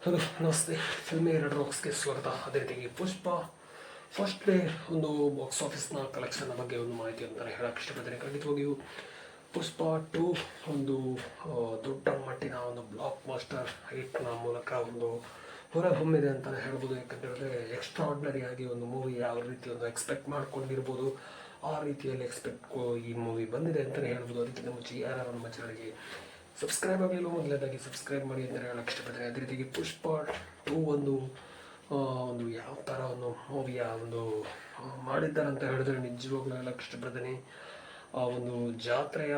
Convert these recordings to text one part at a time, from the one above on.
Hello ನಮಸ್ತೆ. Filmy red ರಾಕ್ಸ್ಗೆ ಸ್ವಾಗತ. ಅದೇ ರೀತಿಯಾಗಿ ಪುಷ್ಪ ಫಸ್ಟ್ ಡೇ ಒಂದು ಬಾಕ್ಸ್ ಆಫೀಸ್ನ ಕಲೆಕ್ಷನ್ ಬಗ್ಗೆ ಒಂದು ಮಾಹಿತಿ ಅಂತಾರೆ ಹೇಳಕ್ಕೆ ಇಷ್ಟಪಡ್ತೀನಿ. ಖಂಡಿತವಾಗಿಯೂ ಪುಷ್ಪ 2 ಒಂದು ದೊಡ್ಡ ಮಟ್ಟಿನ ಒಂದು ಬ್ಲಾಕ್ ಮಾಸ್ಟರ್ ಹಿಟ್ನ ಮೂಲಕ ಒಂದು ಹೊರಹೊಮ್ಮಿದೆ ಅಂತಲೇ ಹೇಳ್ಬೋದು. ಯಾಕಂತ ಹೇಳಿದ್ರೆ ಎಕ್ಸ್ಟ್ರಾರ್ಡಿನರಿ ಆಗಿ ಒಂದು ಮೂವಿ ಯಾವ ರೀತಿ ಒಂದು ಎಕ್ಸ್ಪೆಕ್ಟ್ ಮಾಡ್ಕೊಂಡಿರ್ಬೋದು ಆ ರೀತಿಯಲ್ಲಿ ಈ ಮೂವಿ ಬಂದಿದೆ ಅಂತಲೇ ಹೇಳ್ಬೋದು. ಅದಕ್ಕಿಂತ ಮುಂಚೆ ಯಾರು ನಮ್ಮ ಚಾನಲ್ಗೆ ಸಬ್ಸ್ಕ್ರೈಬ್ ಆಗಲಿಲ್ಲ ಮೊದಲನೇದಾಗಿ ಸಬ್ಸ್ಕ್ರೈಬ್ ಮಾಡಿ ಅಂತ ಹೇಳಕ್ಕೆ ಇಷ್ಟಪಡ್ತೀನಿ. ಅದೇ ರೀತಿಯಾಗಿ ಪುಷ್ಪ 2 ಒಂದು ಯಾವ ಥರ ಒಂದು ಮೂವಿಯ ಒಂದು ಮಾಡಿದ್ದಾರೆ ಅಂತ ಹೇಳಿದ್ರೆ ನಿಜವಾಗ್ಲೂ ಹೇಳಕ್ಕೆ ಇಷ್ಟಪಡ್ತೀನಿ. ಆ ಒಂದು ಜಾತ್ರೆಯ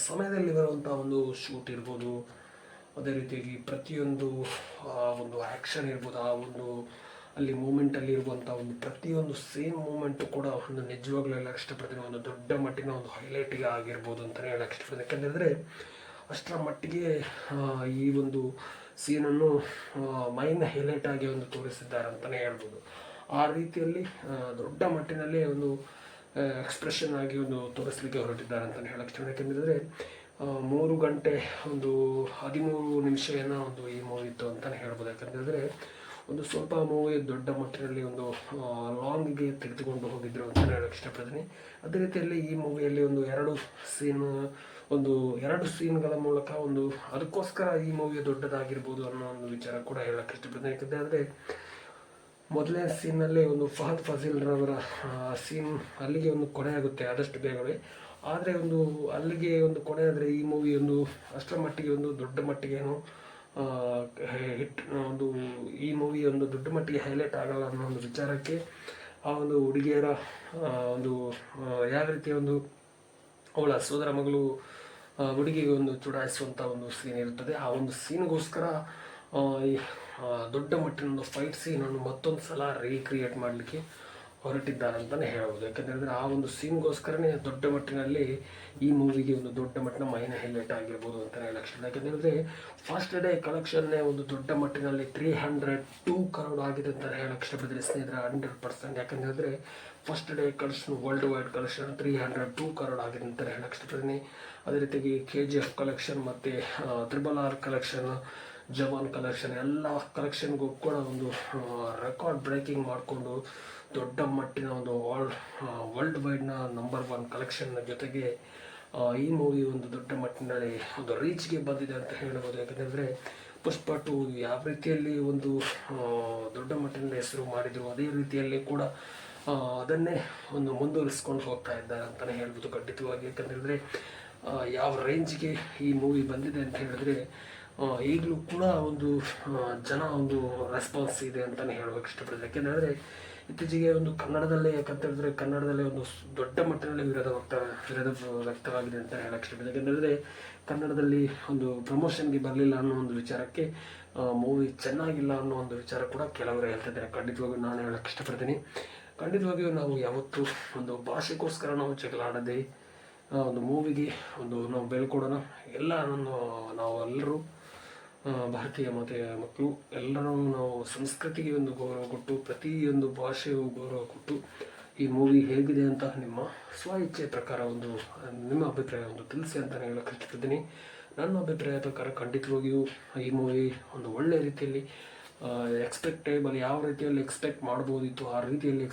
ಸಮಯದಲ್ಲಿ ಬರುವಂಥ ಒಂದು ಶೂಟ್ ಇರ್ಬೋದು, ಅದೇ ರೀತಿಯಾಗಿ ಪ್ರತಿಯೊಂದು ಒಂದು ಆ್ಯಕ್ಷನ್ ಇರ್ಬೋದು, ಆ ಒಂದು ಅಲ್ಲಿ ಮೂಮೆಂಟಲ್ಲಿ ಇರುವಂಥ ಒಂದು ಪ್ರತಿಯೊಂದು ಸೇಮ್ ಮೂಮೆಂಟು ಕೂಡ ಒಂದು ನಿಜವಾಗ್ಲೂ ಹೇಳಕ್ಕೆ ಇಷ್ಟಪಡ್ತೀನಿ. ಒಂದು ದೊಡ್ಡ ಮಟ್ಟಿನ ಒಂದು ಹೈಲೈಟಿಗೆ ಆಗಿರ್ಬೋದು ಅಂತಲೇ ಹೇಳಕ್ಕೆ ಇಷ್ಟಪಡ್ತೀನಿ. ಯಾಕಂದರೆ ಅಷ್ಟರ ಮಟ್ಟಿಗೆ ಈ ಒಂದು ಸೀನನ್ನು ಮೈನ್ ಹೈಲೈಟ್ ಆಗಿ ಒಂದು ತೋರಿಸಿದ್ದಾರೆ ಅಂತಲೇ ಹೇಳ್ಬೋದು. ಆ ರೀತಿಯಲ್ಲಿ ದೊಡ್ಡ ಮಟ್ಟಿನಲ್ಲಿ ಒಂದು ಎಕ್ಸ್ಪ್ರೆಷನ್ ಆಗಿ ಒಂದು ತೋರಿಸಲಿಕ್ಕೆ ಹೊರಟಿದ್ದಾರೆ ಅಂತಲೇ ಹೇಳಕ್ಕೆ ಇಷ್ಟ. ಯಾಕೆಂದರೆ 3 ಗಂಟೆ ಒಂದು 13 ನಿಮಿಷ ಏನೋ ಒಂದು ಈ ಮೂವಿ ಇತ್ತು ಅಂತಲೇ ಹೇಳ್ಬೋದು. ಯಾಕಂತೇಳಿದ್ರೆ ಒಂದು ಸ್ವಲ್ಪ ಮೂವಿ ದೊಡ್ಡ ಮಟ್ಟಿನಲ್ಲಿ ಒಂದು ಲಾಂಗಿಗೆ ತೆಗೆದುಕೊಂಡು ಹೋಗಿದ್ರು ಅಂತಲೇ ಹೇಳಕ್ಕೆ ಇಷ್ಟಪಡ್ತೀನಿ. ಅದೇ ರೀತಿಯಲ್ಲಿ ಈ ಮೂವಿಯಲ್ಲಿ ಒಂದು 2 ಸೀನ್ಗಳ ಮೂಲಕ ಒಂದು ಅದಕ್ಕೋಸ್ಕರ ಈ ಮೂವಿ ದೊಡ್ಡದಾಗಿರ್ಬೋದು ಅನ್ನೋ ಒಂದು ವಿಚಾರ ಕೂಡ ಹೇಳಕ್ಕೆ ಇಷ್ಟಪಡ್ತೀನಿ. ಯಾಕಂದರೆ ಮೊದಲನೇ ಸೀನ್ನಲ್ಲಿ ಒಂದು ಫಹದ್ ಫಾಸಿಲ್ರವರ ಸೀನ್ ಅಲ್ಲಿಗೆ ಒಂದು ಕೊನೆ ಆಗುತ್ತೆ ಆದಷ್ಟು ಬೇಗವೇ. ಆದರೆ ಒಂದು ಅಲ್ಲಿಗೆ ಒಂದು ಕೊನೆ ಆದರೆ ಈ ಮೂವಿ ಒಂದು ಅಷ್ಟರ ಮಟ್ಟಿಗೆ ಒಂದು ದೊಡ್ಡ ಮಟ್ಟಿಗೇನು ಈ ಮೂವಿ ಒಂದು ದೊಡ್ಡ ಮಟ್ಟಿಗೆ ಹೈಲೈಟ್ ಆಗಲ್ಲ ಅನ್ನೋ ಒಂದು ವಿಚಾರಕ್ಕೆ ಆ ಒಂದು ಹುಡುಗಿಯರ ಒಂದು ಯಾವ ರೀತಿಯ ಒಂದು ಅವಳ ಸೋದರ ಮಗಳು ಹುಡುಗಿಗೆ ಒಂದು ಚುಡಾಯಿಸುವಂಥ ಒಂದು ಸೀನ್ ಇರುತ್ತದೆ. ಆ ಒಂದು ಸೀನ್ಗೋಸ್ಕರ ದೊಡ್ಡ ಮಟ್ಟಿನ ಒಂದು ಫೈಟ್ ಸೀನನ್ನು ಮತ್ತೊಂದು ಸಲ ರೀಕ್ರಿಯೇಟ್ ಮಾಡಲಿಕ್ಕೆ ಹೊರಟಿದ್ದಾರೆ ಅಂತಲೇ ಹೇಳ್ಬೋದು. ಯಾಕಂದರೆ ಆ ಒಂದು ಸೀನ್ಗೋಸ್ಕರನೇ ದೊಡ್ಡ ಮಟ್ಟಿನಲ್ಲಿ ಈ ಮೂವಿಗೆ ಒಂದು ದೊಡ್ಡ ಮಟ್ಟಿನ ಮೈನ ಹೈಲೈಟ್ ಆಗಿರ್ಬೋದು ಅಂತ ಹೇಳಕ್ಕೆ. ಯಾಕಂದರೆ ಫಸ್ಟ್ ಡೇ ಕಲೆಕ್ಷನ್ನೇ ಒಂದು ದೊಡ್ಡ ಮಟ್ಟಿನಲ್ಲಿ 302 crore ಆಗಿದೆ ಅಂತ ಹೇಳಕ್ಕೆ ಇಷ್ಟಪಡ್ತೀನಿ ಸ್ನೇಹಿತರೆ, 100%. ಯಾಕಂದರೆ first day collection world wide collection 302 crore ಆಗಿದೆ ಅಂತ ಹೇಳಕ್ಕೆ ಇಷ್ಟಪಡ್ತೀನಿ. ಅದೇ ರೀತಿಯಾಗಿ KGF ಕಲೆಕ್ಷನ್ ಮತ್ತು RRR ಕಲೆಕ್ಷನ್, ಜವಾನ್ ಕಲೆಕ್ಷನ್ ಎಲ್ಲ ಕಲೆಕ್ಷನ್ಗೂ ಕೂಡ ಒಂದು ರೆಕಾರ್ಡ್ ಬ್ರೇಕಿಂಗ್ ಮಾಡಿಕೊಂಡು ದೊಡ್ಡ ಮಟ್ಟಿನ ಒಂದು ವರ್ಲ್ಡ್ ವೈಡ್ನ ನಂಬರ್ 1 ಕಲೆಕ್ಷನ್ನ ಜೊತೆಗೆ ಈ ಮೂವಿ ಒಂದು ದೊಡ್ಡ ಮಟ್ಟಿನಲ್ಲಿ ಒಂದು ರೀಚ್ಗೆ ಬಂದಿದೆ ಅಂತ ಹೇಳ್ಬೋದು. ಯಾಕಂದರೆ ಪುಷ್ಪ 2 ಯಾವ ರೀತಿಯಲ್ಲಿ ಒಂದು ದೊಡ್ಡ ಮಟ್ಟಿನಲ್ಲಿ ಹೆಸರು ಮಾಡಿದರು ಅದೇ ರೀತಿಯಲ್ಲಿ ಕೂಡ ಅದನ್ನೇ ಒಂದು ಮುಂದುವರಿಸ್ಕೊಂಡು ಹೋಗ್ತಾ ಇದ್ದಾರೆ ಅಂತಲೇ ಹೇಳ್ಬೋದು ಖಂಡಿತವಾಗಿ. ಯಾಕಂತೇಳಿದ್ರೆ ಯಾವ ರೇಂಜ್ಗೆ ಈ ಮೂವಿ ಬಂದಿದೆ ಅಂತ ಹೇಳಿದ್ರೆ ಈಗಲೂ ಕೂಡ ಒಂದು ಜನ ಒಂದು ರೆಸ್ಪಾನ್ಸ್ ಇದೆ ಅಂತಲೇ ಹೇಳೋಕ್ಕೆ ಇಷ್ಟಪಡ್ತೀನಿ. ಯಾಕೆಂದರೆ ಇತ್ತೀಚೆಗೆ ಒಂದು ಕನ್ನಡದಲ್ಲೇ ಯಾಕಂತೇಳಿದ್ರೆ ಕನ್ನಡದಲ್ಲೇ ಒಂದು ದೊಡ್ಡ ಮಟ್ಟಿನಲ್ಲಿ ವಿರೋಧ ವ್ಯಕ್ತವಾಗಿದೆ ಅಂತ ಹೇಳಕ್ಕೆ ಇಷ್ಟಪಡ್ತೀನಿ. ಯಾಕೆಂದರೆ ಕನ್ನಡದಲ್ಲಿ ಒಂದು ಪ್ರಮೋಷನ್ಗೆ ಬರಲಿಲ್ಲ ಅನ್ನೋ ಒಂದು ವಿಚಾರಕ್ಕೆ ಮೂವಿ ಚೆನ್ನಾಗಿಲ್ಲ ಅನ್ನೋ ಒಂದು ವಿಚಾರ ಕೂಡ ಕೆಲವರು ಹೇಳ್ತಿದ್ದಾರೆ. ಖಂಡಿತವಾಗಿಯೂ ನಾನು ಹೇಳಕ್ಕೆ ಇಷ್ಟಪಡ್ತೀನಿ. ಖಂಡಿತವಾಗಿಯೂ ನಾವು ಯಾವತ್ತೂ ಒಂದು ಭಾಷೆಗೋಸ್ಕರ ನಾವು ಜಗಳಾಡದೆ ಒಂದು ಮೂವಿಗೆ ಒಂದು ನಾವು ಬೆಳ್ಕೊಡೋಣ. ನಾವೆಲ್ಲರೂ ಭಾರತೀಯ ಮಕ್ಕಳು ಎಲ್ಲರೂ ನಾವು ಸಂಸ್ಕೃತಿಗೆ ಒಂದು ಗೌರವ ಕೊಟ್ಟು ಪ್ರತಿಯೊಂದು ಭಾಷೆಗೂ ಗೌರವ ಕೊಟ್ಟು ಈ ಮೂವಿ ಹೇಗಿದೆ ಅಂತ ನಿಮ್ಮ ಇಚ್ಛೆ ಪ್ರಕಾರ ನಿಮ್ಮ ಅಭಿಪ್ರಾಯ ತಿಳಿಸಿ ಅಂತ ಹೇಳಕ್ಕೆ ಇಷ್ಟಪಡ್ತೀನಿ. ನನ್ನ ಅಭಿಪ್ರಾಯ ಪ್ರಕಾರ ಖಂಡಿತವಾಗಿಯೂ ಈ ಮೂವಿ ಒಂದು ಒಳ್ಳೆಯ ರೀತಿಯಲ್ಲಿ ಎಕ್ಸ್ಪೆಕ್ಟೇಬಲ್ ಯಾವ ರೀತಿಯಲ್ಲಿ ಎಕ್ಸ್ಪೆಕ್ಟ್ ಮಾಡ್ಬೋದಿತ್ತು ಆ ರೀತಿಯಲ್ಲಿ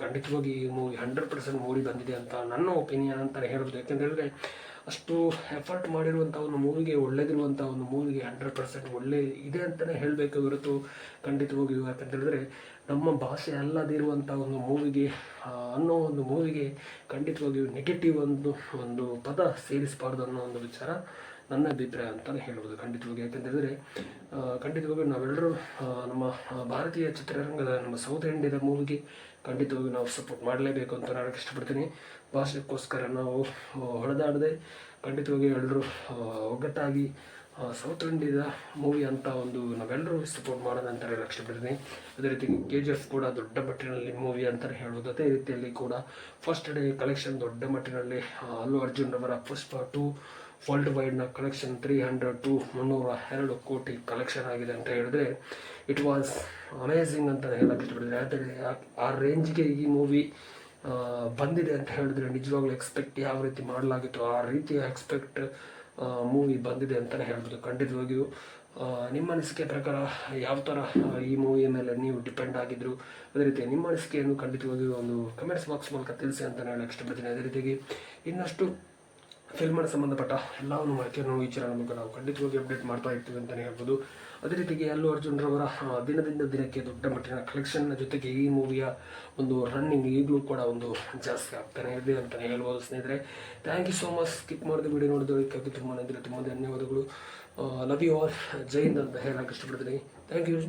ಖಂಡಿತವಾಗಿ ಈ ಮೂವಿ 100% ಮೂಡಿ ಬಂದಿದೆ ಅಂತ ನನ್ನ ಒಪಿನಿಯನ್ ಅಂತಲೇ ಹೇಳ್ಬೋದು. ಯಾಕೆಂತೇಳಿದ್ರೆ ಅಷ್ಟು ಎಫರ್ಟ್ ಮಾಡಿರುವಂಥ ಒಂದು ಮೂವಿಗೆ ಒಳ್ಳೆದಿರುವಂಥ ಒಂದು ಮೂವಿಗೆ 100% ಒಳ್ಳೆ ಇದೆ ಅಂತಲೇ ಹೇಳಬೇಕು ಹೊರತು ಖಂಡಿತವಾಗಿಯೂ. ಯಾಕಂತೇಳಿದ್ರೆ ನಮ್ಮ ಭಾಷೆ ಅಲ್ಲದಿರುವಂಥ ಒಂದು ಮೂವಿಗೆ ಅನ್ನೋ ಒಂದು ಮೂವಿಗೆ ಖಂಡಿತವಾಗಿಯೂ ನೆಗೆಟಿವ್ ಒಂದು ಪದ ಸೇರಿಸಬಾರ್ದು ಅನ್ನೋ ಒಂದು ವಿಚಾರ ನನ್ನ ಅಭಿಪ್ರಾಯ ಅಂತಲೇ ಹೇಳ್ಬೋದು ಖಂಡಿತವಾಗಿ. ಯಾಕಂತೇಳಿದ್ರೆ ಖಂಡಿತವಾಗಿಯೂ ನಾವೆಲ್ಲರೂ ನಮ್ಮ ಭಾರತೀಯ ಚಿತ್ರರಂಗದ ನಮ್ಮ ಸೌತ್ ಇಂಡಿಯಾದ ಮೂವಿಗೆ ಖಂಡಿತವಾಗಿಯೂ ನಾವು ಸಪೋರ್ಟ್ ಮಾಡಲೇಬೇಕು ಅಂತ ನಾನು ಇಷ್ಟಪಡ್ತೀನಿ. ಭಾಷೆಗೋಸ್ಕರ ನಾವು ಹೊಡೆದಾಡದೆ ಖಂಡಿತವಾಗಿ ಎಲ್ಲರೂ ಒಗ್ಗಟ್ಟಾಗಿ ಸೌತ್ ಇಂಡಿಯಾದ ಮೂವಿ ಅಂತ ನಾವೆಲ್ಲರೂ ಸಪೋರ್ಟ್ ಮಾಡೋಣ ಅಂತ ಹೇಳಕ್ಕೆ ಇಷ್ಟಪಡ್ತೀನಿ. ಅದೇ ರೀತಿ KGF ಕೂಡ ದೊಡ್ಡ ಮಟ್ಟಿನಲ್ಲಿ ಮೂವಿ ಅಂತಲೇ ಹೇಳ್ಬೋದು. ಅದೇ ರೀತಿಯಲ್ಲಿ ಕೂಡ ಫಸ್ಟ್ ಡೇ ಕಲೆಕ್ಷನ್ ದೊಡ್ಡ ಮಟ್ಟಿನಲ್ಲಿ ಅಲ್ಲು ಅರ್ಜುನ್ ಅವರ ಪುಷ್ಪ 2 ವರ್ಲ್ಡ್ ವೈಡ್ನ ಕಲೆಕ್ಷನ್ 302 ಕೋಟಿ ಕಲೆಕ್ಷನ್ ಆಗಿದೆ ಅಂತ ಹೇಳಿದ್ರೆ ಇಟ್ ವಾಸ್ ಅಮೇಝಿಂಗ್ ಅಂತ ಹೇಳಕ್ಕೆ ಇಷ್ಟಪಡ್ತೀನಿ. ಆದರೆ ಆ ರೇಂಜ್ಗೆ ಈ ಮೂವಿ ಬಂದಿದೆ ಅಂತ ಹೇಳಿದ್ರೆ ನಿಜವಾಗ್ಲೂ ಎಕ್ಸ್ಪೆಕ್ಟ್ ಯಾವ ರೀತಿ ಮಾಡಲಾಗಿತ್ತು ಆ ರೀತಿಯ ಮೂವಿ ಬಂದಿದೆ ಅಂತಲೇ ಹೇಳ್ಬೋದು ಖಂಡಿತವಾಗಿಯೂ. ನಿಮ್ಮ ಅನಿಸಿಕೆ ಪ್ರಕಾರ ಯಾವ ಥರ ಈ ಮೂವಿಯ ಮೇಲೆ ನೀವು ಡಿಪೆಂಡ್ ಆಗಿದ್ರು, ಅದೇ ರೀತಿ ನಿಮ್ಮ ಅನಿಸಿಕೆಯನ್ನು ಖಂಡಿತವಾಗಿ ಒಂದು ಕಮೆಂಟ್ಸ್ ಬಾಕ್ಸ್ ಮೂಲಕ ತಿಳಿಸಿ ಅಂತ ಹೇಳಕ್ಕೆ ಇಷ್ಟಪಡ್ತೀನಿ. ಅದೇ ರೀತಿಯಾಗಿ ಇನ್ನಷ್ಟು ಫಿಲ್ಮಿನ ಸಂಬಂಧಪಟ್ಟ ಎಲ್ಲವನ್ನು ಮಾಹಿತಿಯನ್ನು ಈ ಚಾನಲ್ ಮೂಲಕ ನಾವು ಖಂಡಿತವಾಗಿ ಅಪ್ಡೇಟ್ ಮಾಡ್ತಾ ಇರ್ತೀವಿ ಅಂತಲೇ ಹೇಳ್ಬೋದು. ಅದೇ ರೀತಿಗೆ ಅಲ್ಲು ಅರ್ಜುನ್ ರವರ ದಿನದಿಂದ ದಿನಕ್ಕೆ ದೊಡ್ಡ ಮಟ್ಟಿನ ಕಲೆಕ್ಷನ್ನ ಜೊತೆಗೆ ಈ ಮೂವಿಯ ಒಂದು ರನ್ನಿಂಗ್ ಈಗಲೂ ಕೂಡ ಒಂದು ಜಾಸ್ತಿ ಆಗ್ತಾನೆ ಇದೆ ಅಂತಲೇ ಹೇಳ್ಬೋದು. ಸ್ನೇಹಿತರೆ, thank you so much. Skip ಮಾಡಿದ ವಿಡಿಯೋ ನೋಡಿದೋದಕ್ಕಾಗಿ ತುಂಬ ಧನ್ಯವಾದಗಳು. Love you all. Jai Hind ಅಂತ ಹೇಳಕ್ಕೆ ಇಷ್ಟಪಡ್ತೀನಿ. Thank you.